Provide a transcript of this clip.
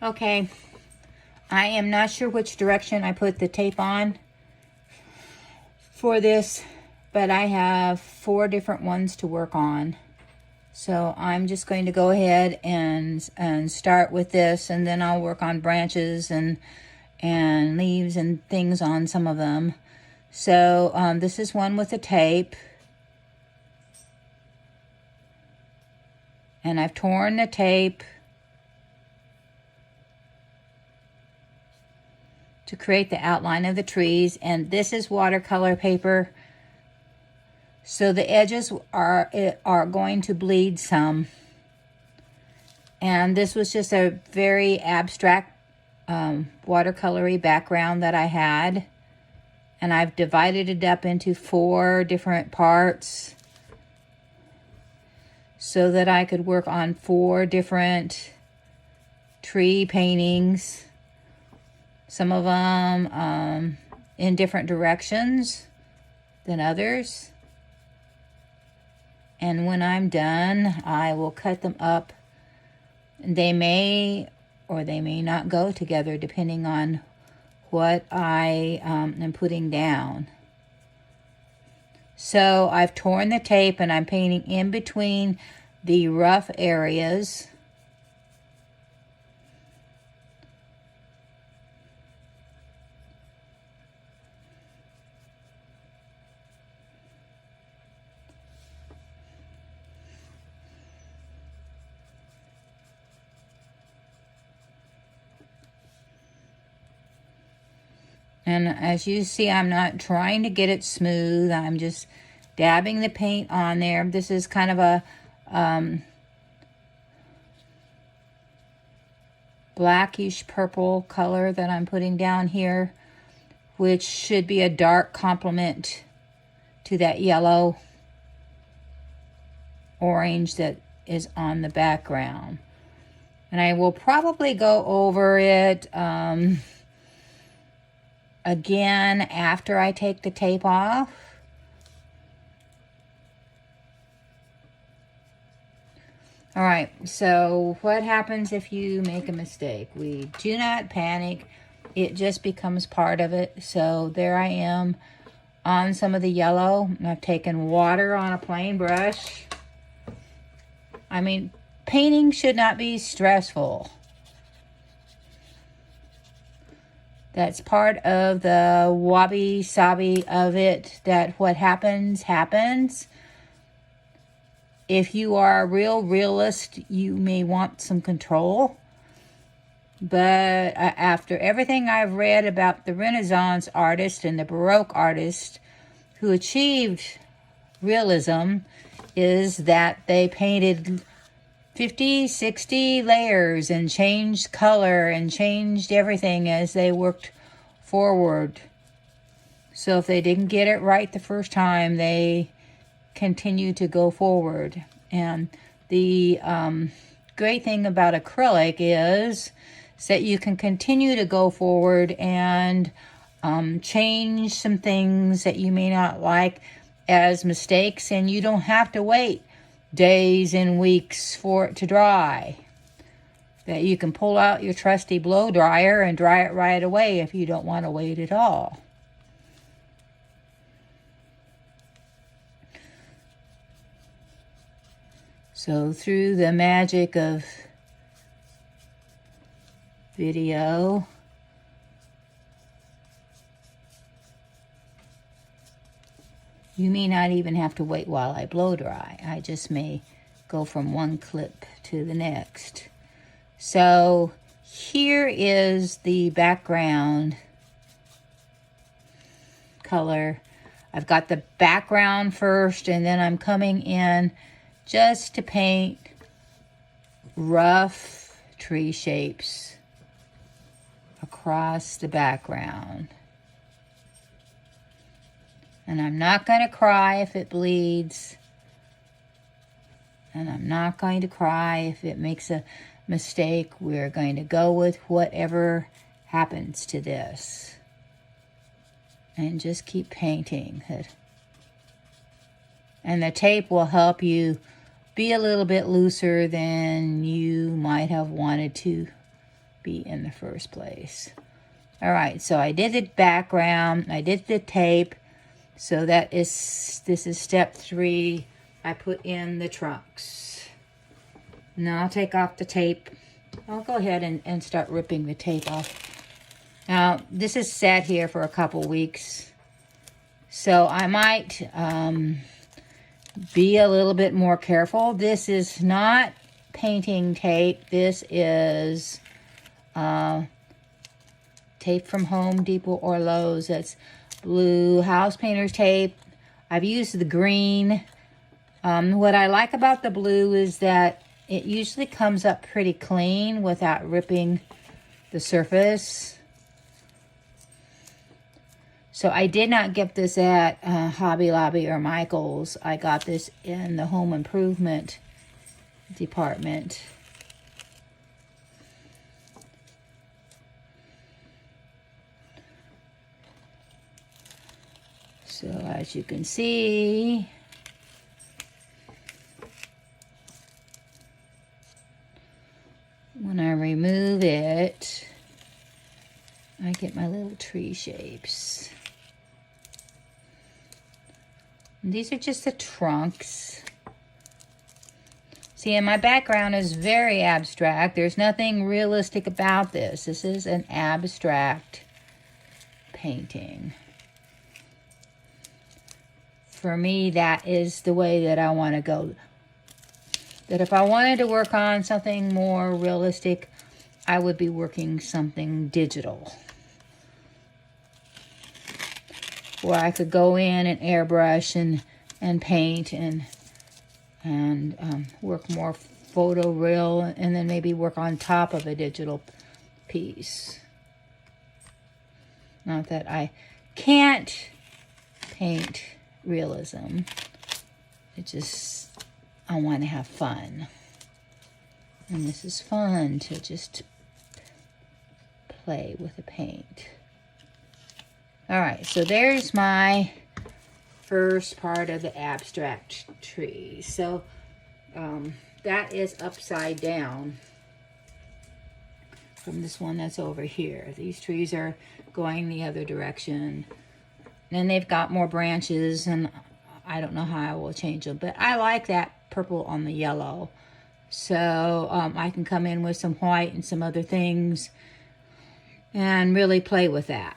Okay, I am not sure which direction I put the tape on for this, but I have 4 different ones to work on. So I'm just going to go ahead and start with this, and then I'll work on branches and leaves and things on some of them. So this is one with the tape. And I've torn the tape to create the outline of the trees. And this is watercolor paper. So the edges are going to bleed some. And this was just a very abstract watercolory background that I had. And I've divided it up into 4 different parts so that I could work on 4 different tree paintings. Some of them in different directions than others. And when I'm done, I will cut them up. They may or they may not go together depending on what I am putting down. So I've torn the tape and I'm painting in between the rough areas. And as you see, I'm not trying to get it smooth. I'm just dabbing the paint on there. This is kind of a blackish purple color that I'm putting down here, which should be a dark complement to that yellow orange that is on the background. And I will probably go over it again after I take the tape off. All right, so what happens if you make a mistake? We do not panic. It just becomes part of it. So there I am on some of the yellow. I've taken water on a plain brush. I mean, painting should not be stressful. That's part of the wabi-sabi of it, that what happens, happens. If you are a real realist, you may want some control. But after everything I've read about the Renaissance artist and the Baroque artist who achieved realism, is that they painted 50, 60 layers and changed color and changed everything as they worked forward. So if they didn't get it right the first time, they continue to go forward. And the great thing about acrylic is that you can continue to go forward and change some things that you may not like as mistakes, and you don't have to wait days and weeks for it to dry. That you can pull out your trusty blow dryer and dry it right away if you don't want to wait at all. So through the magic of video, you may not even have to wait while I blow dry. I just may go from one clip to the next. So here is the background color. I've got the background first, and then I'm coming in just to paint rough tree shapes across the background. And I'm not going to cry if it bleeds. And I'm not going to cry if it makes a mistake. We're going to go with whatever happens to this. And just keep painting it. And the tape will help you be a little bit looser than you might have wanted to be in the first place. All right, so I did the background, I did the tape. So this is step 3. I put in the trunks. Now I'll take off the tape. I'll go ahead and start ripping the tape off. Now, this is sat here for a couple weeks. So I might be a little bit more careful. This is not painting tape. This is tape from Home Depot or Lowe's. That's blue house painter's tape. I've used the green. What I like about the blue is that it usually comes up pretty clean without ripping the surface. So I did not get this at Hobby Lobby or Michael's. I got this in the home improvement department. So as you can see, when I remove it, I get my little tree shapes. And these are just the trunks. See, and my background is very abstract. There's nothing realistic about this. This is an abstract painting. For me, that is the way that I want to go. That if I wanted to work on something more realistic, I would be working something digital. Where I could go in and airbrush and paint and work more photoreal, and then maybe work on top of a digital piece. Not that I can't paint realism. It just, I want to have fun. And this is fun to just play with the paint. All right, so there's my first part of the abstract tree. So that is upside down from this one that's over here. These trees are going the other direction. And they've got more branches, and I don't know how I will change them. But I like that purple on the yellow. So I can come in with some white and some other things and really play with that.